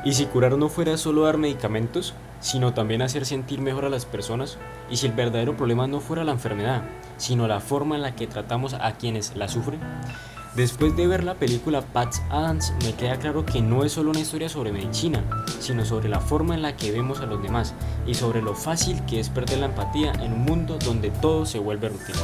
Y si curar no fuera solo dar medicamentos, sino también hacer sentir mejor a las personas, y si el verdadero problema no fuera la enfermedad, sino la forma en la que tratamos a quienes la sufren. Después de ver la película Patch Adams, me queda claro que no es solo una historia sobre medicina, sino sobre la forma en la que vemos a los demás y sobre lo fácil que es perder la empatía en un mundo donde todo se vuelve rutina.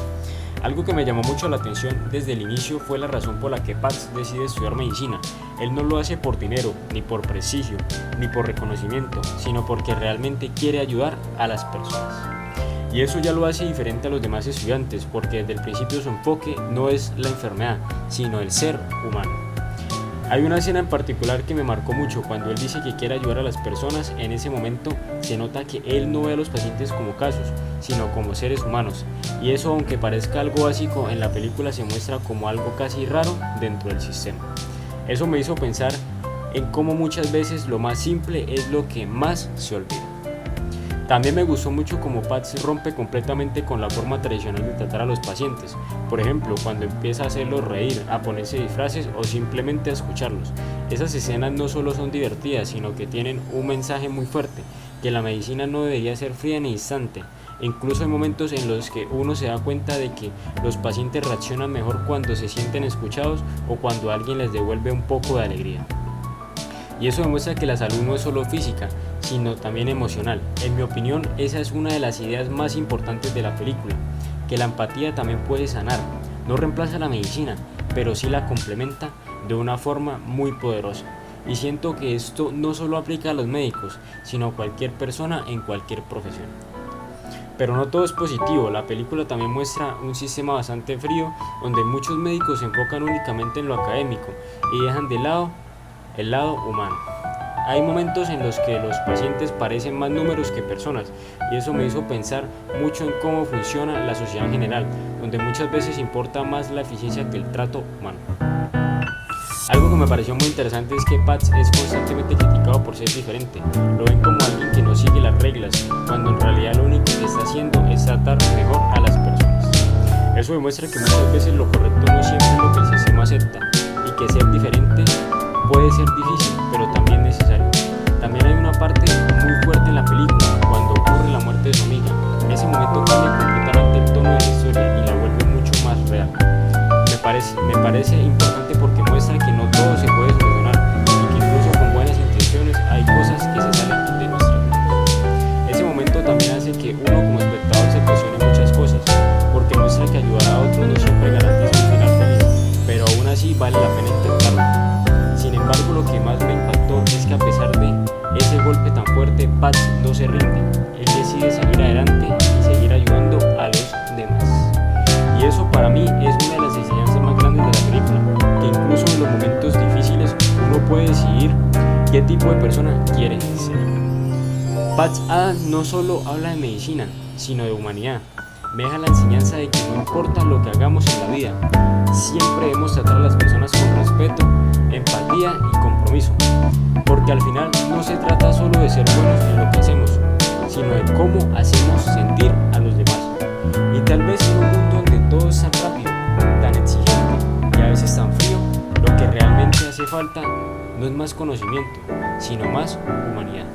Algo que me llamó mucho la atención desde el inicio fue la razón por la que Patch decide estudiar medicina. Él no lo hace por dinero, ni por prestigio, ni por reconocimiento, sino porque realmente quiere ayudar a las personas. Y eso ya lo hace diferente a los demás estudiantes, porque desde el principio su enfoque no es la enfermedad, sino el ser humano. Hay una escena en particular que me marcó mucho cuando él dice que quiere ayudar a las personas. En ese momento se nota que él no ve a los pacientes como casos, sino como seres humanos. Y eso, aunque parezca algo básico, en la película se muestra como algo casi raro dentro del sistema. Eso me hizo pensar en cómo muchas veces lo más simple es lo que más se olvida. También me gustó mucho cómo Patch rompe completamente con la forma tradicional de tratar a los pacientes. Por ejemplo, cuando empieza a hacerlos reír, a ponerse disfraces o simplemente a escucharlos. Esas escenas no solo son divertidas, sino que tienen un mensaje muy fuerte, que la medicina no debería ser fría ni distante. Incluso hay momentos en los que uno se da cuenta de que los pacientes reaccionan mejor cuando se sienten escuchados o cuando alguien les devuelve un poco de alegría. Y eso demuestra que la salud no es solo física, sino también emocional. En mi opinión, esa es una de las ideas más importantes de la película, que la empatía también puede sanar. No reemplaza la medicina, pero sí la complementa de una forma muy poderosa. Y siento que esto no solo aplica a los médicos, sino a cualquier persona en cualquier profesión. Pero no todo es positivo. La película también muestra un sistema bastante frío, donde muchos médicos se enfocan únicamente en lo académico y dejan de lado el lado humano. Hay momentos en los que los pacientes parecen más números que personas, y eso me hizo pensar mucho en cómo funciona la sociedad en general, donde muchas veces importa más la eficiencia que el trato humano. Algo que me pareció muy interesante es que Patch es constantemente criticado por ser diferente. Lo ven como alguien que no sigue las reglas, cuando en realidad lo único que está haciendo es tratar mejor a las personas. Eso demuestra que muchas veces lo correcto no siempre es lo que el sistema acepta, y que ser diferente puede ser difícil, pero también necesario. También hay una parte muy fuerte en la película, cuando ocurre la muerte de su amiga. Ese momento cambia completamente el tono de la historia y la vuelve mucho más real. Me parece importante porque muestra que no todo se puede solucionar y que incluso con buenas intenciones hay cosas que se salen de nuestras manos. Ese momento también hace que uno como espectador se cuestione muchas cosas, porque muestra que ayudar a otros no siempre garantiza un final feliz, pero aún así vale la pena intentarlo. Sin embargo, lo que más me impactó es que a pesar de ese golpe tan fuerte, Patch no se rinde. Él decide seguir adelante y seguir ayudando a los demás. Y eso para mí es una de las enseñanzas más grandes de la película, que incluso en los momentos difíciles uno puede decidir qué tipo de persona quiere ser. Patch Adams no solo habla de medicina, sino de humanidad. Me deja la enseñanza de que no importa lo que hagamos en la vida, siempre debemos tratar a las personas con respeto, empatía y compromiso, porque al final no se trata solo de ser buenos en lo que hacemos, sino de cómo hacemos sentir a los demás. Y tal vez en un mundo donde todo es tan rápido, tan exigente y a veces tan frío, lo que realmente hace falta no es más conocimiento, sino más humanidad.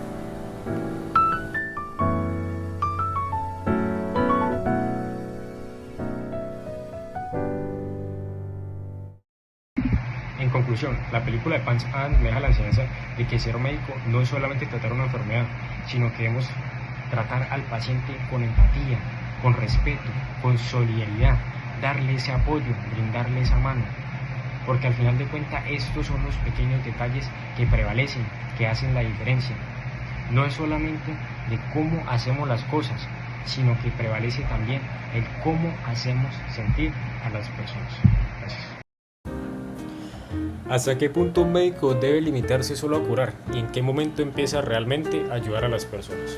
En conclusión, la película de Patch Adams me deja la enseñanza de que ser médico no es solamente tratar una enfermedad, sino que debemos tratar al paciente con empatía, con respeto, con solidaridad, darle ese apoyo, brindarle esa mano. Porque al final de cuentas estos son los pequeños detalles que prevalecen, que hacen la diferencia. No es solamente de cómo hacemos las cosas, sino que prevalece también el cómo hacemos sentir a las personas. Gracias. ¿Hasta qué punto un médico debe limitarse solo a curar? ¿Y en qué momento empieza realmente a ayudar a las personas?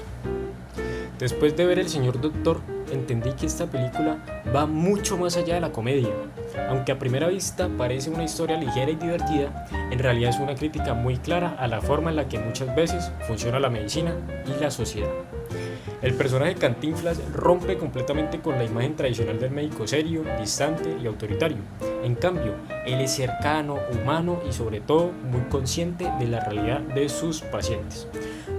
Después de ver El Señor Doctor, entendí que esta película va mucho más allá de la comedia. Aunque a primera vista parece una historia ligera y divertida, en realidad es una crítica muy clara a la forma en la que muchas veces funciona la medicina y la sociedad. El personaje Cantinflas rompe completamente con la imagen tradicional del médico serio, distante y autoritario. En cambio, él es cercano, humano y sobre todo muy consciente de la realidad de sus pacientes.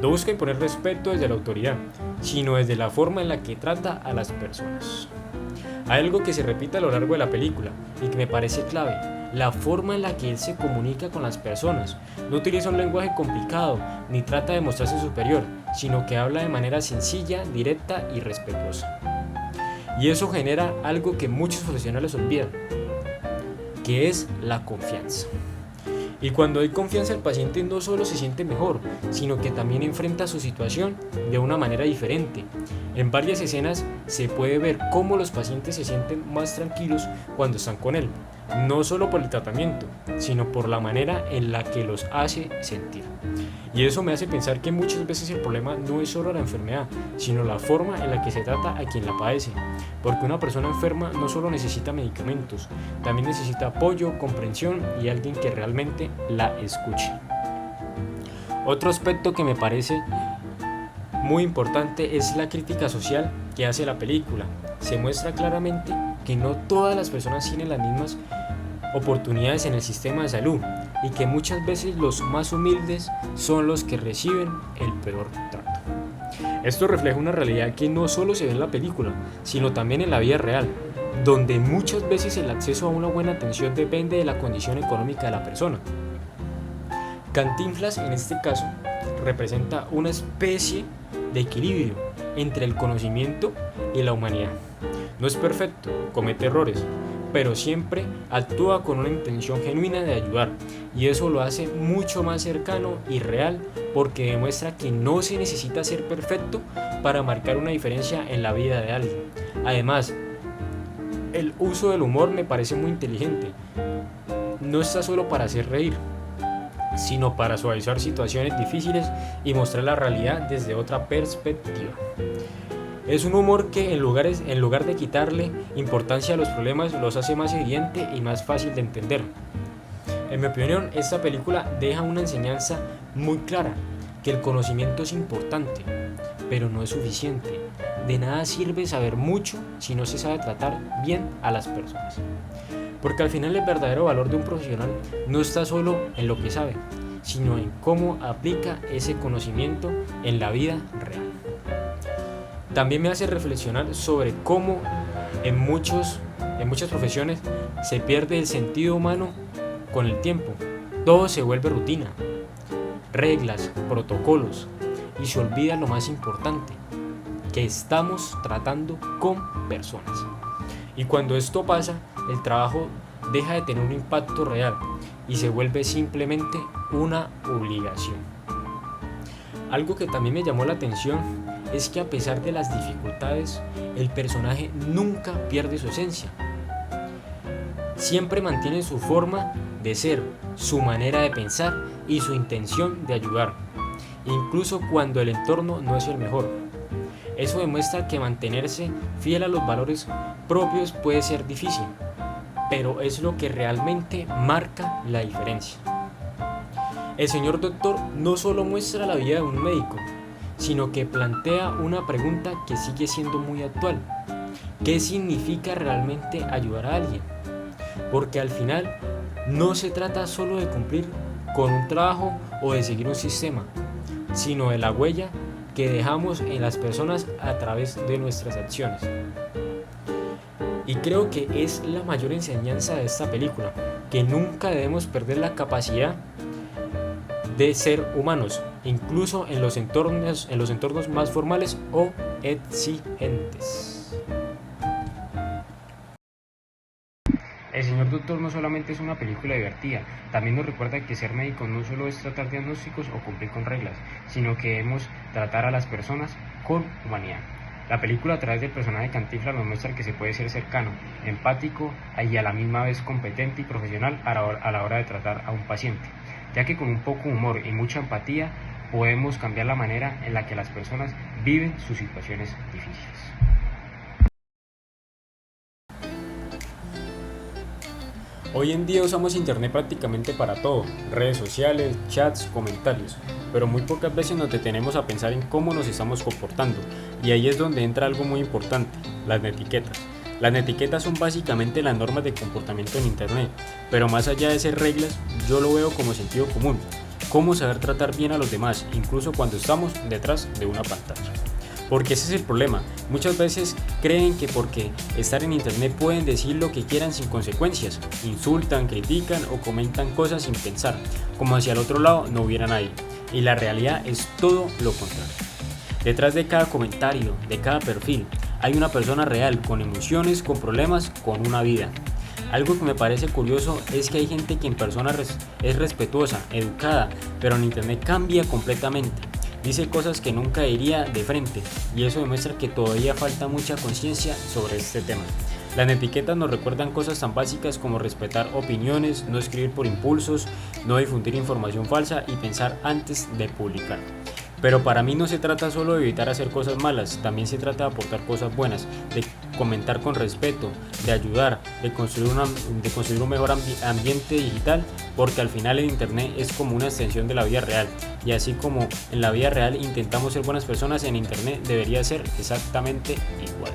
No busca imponer respeto desde la autoridad, sino desde la forma en la que trata a las personas. Hay algo que se repite a lo largo de la película y que me parece clave: la forma en la que él se comunica con las personas. No utiliza un lenguaje complicado ni trata de mostrarse superior, sino que habla de manera sencilla, directa y respetuosa. Y eso genera algo que muchos profesionales olvidan, que es la confianza. Y cuando hay confianza, el paciente no solo se siente mejor, sino que también enfrenta su situación de una manera diferente. En varias escenas se puede ver cómo los pacientes se sienten más tranquilos cuando están con él, no solo por el tratamiento, sino por la manera en la que los hace sentir. Y eso me hace pensar que muchas veces el problema no es solo la enfermedad, sino la forma en la que se trata a quien la padece. Porque una persona enferma no solo necesita medicamentos, también necesita apoyo, comprensión y alguien que realmente la escuche. Otro aspecto que me parece muy importante es la crítica social que hace la película. Se muestra claramente que no todas las personas tienen las mismas oportunidades en el sistema de salud y que muchas veces los más humildes son los que reciben el peor trato. Esto refleja una realidad que no solo se ve en la película, sino también en la vida real, donde muchas veces el acceso a una buena atención depende de la condición económica de la persona. Cantinflas, en este caso, representa una especie de equilibrio entre el conocimiento y la humanidad. No es perfecto, comete errores, pero siempre actúa con una intención genuina de ayudar, y eso lo hace mucho más cercano y real porque demuestra que no se necesita ser perfecto para marcar una diferencia en la vida de alguien. Además, el uso del humor me parece muy inteligente. No está solo para hacer reír, sino para suavizar situaciones difíciles y mostrar la realidad desde otra perspectiva. Es un humor que en lugar de quitarle importancia a los problemas, los hace más evidente y más fácil de entender. En mi opinión, esta película deja una enseñanza muy clara, que el conocimiento es importante, pero no es suficiente. De nada sirve saber mucho si no se sabe tratar bien a las personas. Porque al final el verdadero valor de un profesional no está solo en lo que sabe, sino en cómo aplica ese conocimiento en la vida real. También me hace reflexionar sobre cómo en muchas profesiones se pierde el sentido humano con el tiempo. Todo se vuelve rutina, reglas, protocolos, y se olvida lo más importante, que estamos tratando con personas. Y cuando esto pasa, el trabajo deja de tener un impacto real y se vuelve simplemente una obligación. Algo que también me llamó la atención es que a pesar de las dificultades, el personaje nunca pierde su esencia. Siempre mantiene su forma de ser, su manera de pensar y su intención de ayudar, incluso cuando el entorno no es el mejor. Eso demuestra que mantenerse fiel a los valores propios puede ser difícil, pero es lo que realmente marca la diferencia. El señor doctor no solo muestra la vida de un médico, sino que plantea una pregunta que sigue siendo muy actual. ¿Qué significa realmente ayudar a alguien? Porque al final no se trata solo de cumplir con un trabajo o de seguir un sistema, sino de la huella que dejamos en las personas a través de nuestras acciones. Y creo que es la mayor enseñanza de esta película, que nunca debemos perder la capacidad de ser humanos, incluso en los entornos más formales o exigentes. El señor doctor no solamente es una película divertida, también nos recuerda que ser médico no solo es tratar diagnósticos o cumplir con reglas, sino que debemos tratar a las personas con humanidad. La película a través del personaje de Cantinflas nos muestra que se puede ser cercano, empático y a la misma vez competente y profesional a la hora de tratar a un paciente, ya que con un poco de humor y mucha empatía podemos cambiar la manera en la que las personas viven sus situaciones difíciles. Hoy en día usamos internet prácticamente para todo, redes sociales, chats, comentarios, pero muy pocas veces nos detenemos a pensar en cómo nos estamos comportando, y ahí es donde entra algo muy importante, las etiquetas. Las etiquetas son básicamente las normas de comportamiento en internet, pero más allá de ser reglas, yo lo veo como sentido común, cómo saber tratar bien a los demás, incluso cuando estamos detrás de una pantalla. Porque ese es el problema, muchas veces creen que porque estar en internet pueden decir lo que quieran sin consecuencias, insultan, critican o comentan cosas sin pensar, como si al otro lado no hubiera nadie, y la realidad es todo lo contrario. Detrás de cada comentario, de cada perfil, hay una persona real, con emociones, con problemas, con una vida. Algo que me parece curioso es que hay gente que en persona es respetuosa, educada, pero en internet cambia completamente. Dice cosas que nunca diría de frente, y eso demuestra que todavía falta mucha conciencia sobre este tema. Las etiquetas nos recuerdan cosas tan básicas como respetar opiniones, no escribir por impulsos, no difundir información falsa y pensar antes de publicar. Pero para mí no se trata solo de evitar hacer cosas malas, también se trata de aportar cosas buenas, de comentar con respeto, de ayudar, de construir un mejor ambiente digital, porque al final el internet es como una extensión de la vida real, y así como en la vida real intentamos ser buenas personas, en internet debería ser exactamente igual.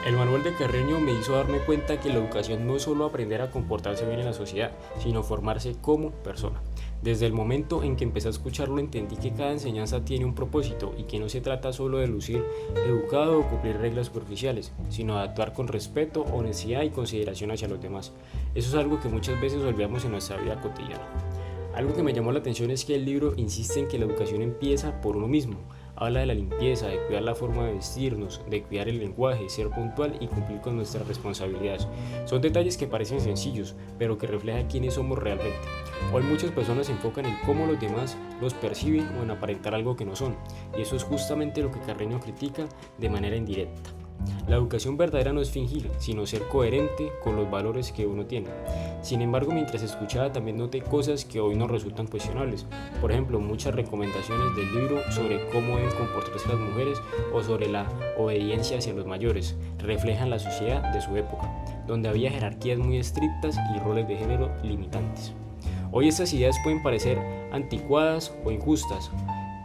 El manual de Carreño me hizo darme cuenta que la educación no es solo aprender a comportarse bien en la sociedad, sino formarse como persona. Desde el momento en que empecé a escucharlo entendí que cada enseñanza tiene un propósito y que no se trata solo de lucir educado o cumplir reglas superficiales, sino de actuar con respeto, honestidad y consideración hacia los demás. Eso es algo que muchas veces olvidamos en nuestra vida cotidiana. Algo que me llamó la atención es que el libro insiste en que la educación empieza por uno mismo. Habla de la limpieza, de cuidar la forma de vestirnos, de cuidar el lenguaje, ser puntual y cumplir con nuestras responsabilidades. Son detalles que parecen sencillos, pero que reflejan quiénes somos realmente. Hoy muchas personas se enfocan en cómo los demás los perciben o en aparentar algo que no son, y eso es justamente lo que Carreño critica de manera indirecta. La educación verdadera no es fingir, sino ser coherente con los valores que uno tiene. Sin embargo, mientras escuchaba también noté cosas que hoy nos resultan cuestionables. Por ejemplo, muchas recomendaciones del libro sobre cómo deben comportarse las mujeres o sobre la obediencia hacia los mayores reflejan la sociedad de su época, donde había jerarquías muy estrictas y roles de género limitantes. Hoy estas ideas pueden parecer anticuadas o injustas,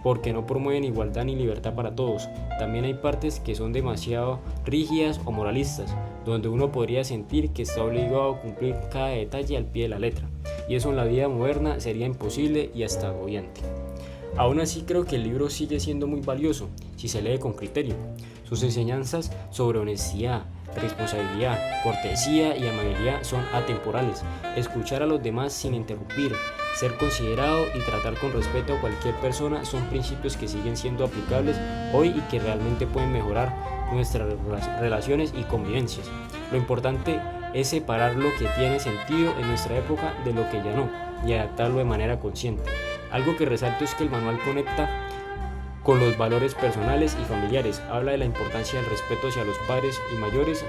porque no promueven igualdad ni libertad para todos. También hay partes que son demasiado rígidas o moralistas, donde uno podría sentir que está obligado a cumplir cada detalle al pie de la letra, y eso en la vida moderna sería imposible y hasta agobiante. Aún así creo que el libro sigue siendo muy valioso si se lee con criterio. Sus enseñanzas sobre honestidad, responsabilidad, cortesía y amabilidad son atemporales. Escuchar a los demás sin interrumpir, ser considerado y tratar con respeto a cualquier persona son principios que siguen siendo aplicables hoy y que realmente pueden mejorar nuestras relaciones y convivencias. Lo importante es separar lo que tiene sentido en nuestra época de lo que ya no, y adaptarlo de manera consciente. Algo que resalto es que el manual conecta con los valores personales y familiares. Habla de la importancia del respeto hacia los padres y mayores,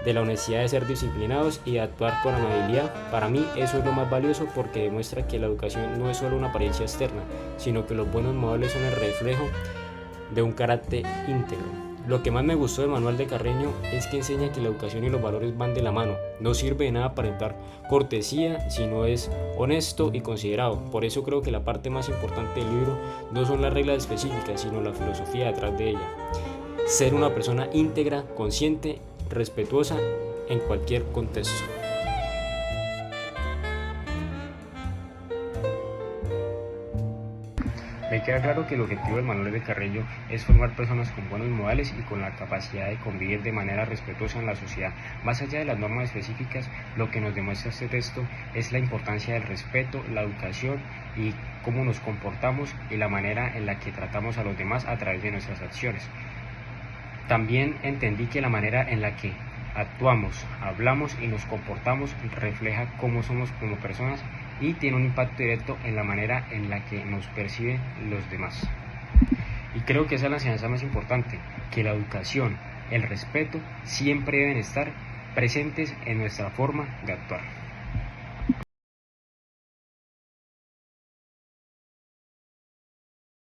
de la honestidad de ser disciplinados y de actuar con amabilidad. Para mí eso es lo más valioso porque demuestra que la educación no es solo una apariencia externa, sino que los buenos modales son el reflejo de un carácter íntegro. Lo que más me gustó del manual de Carreño es que enseña que la educación y los valores van de la mano. No sirve de nada aparentar cortesía si no es honesto y considerado. Por eso creo que la parte más importante del libro no son las reglas específicas, sino la filosofía detrás de ella. Ser una persona íntegra, consciente, respetuosa en cualquier contexto. Me queda claro que el objetivo del manual de Carreño es formar personas con buenos modales y con la capacidad de convivir de manera respetuosa en la sociedad. Más allá de las normas específicas, lo que nos demuestra este texto es la importancia del respeto, la educación y cómo nos comportamos y la manera en la que tratamos a los demás a través de nuestras acciones. También entendí que la manera en la que actuamos, hablamos y nos comportamos refleja cómo somos como personas y tiene un impacto directo en la manera en la que nos perciben los demás. Y creo que esa es la enseñanza más importante, que la educación, el respeto siempre deben estar presentes en nuestra forma de actuar.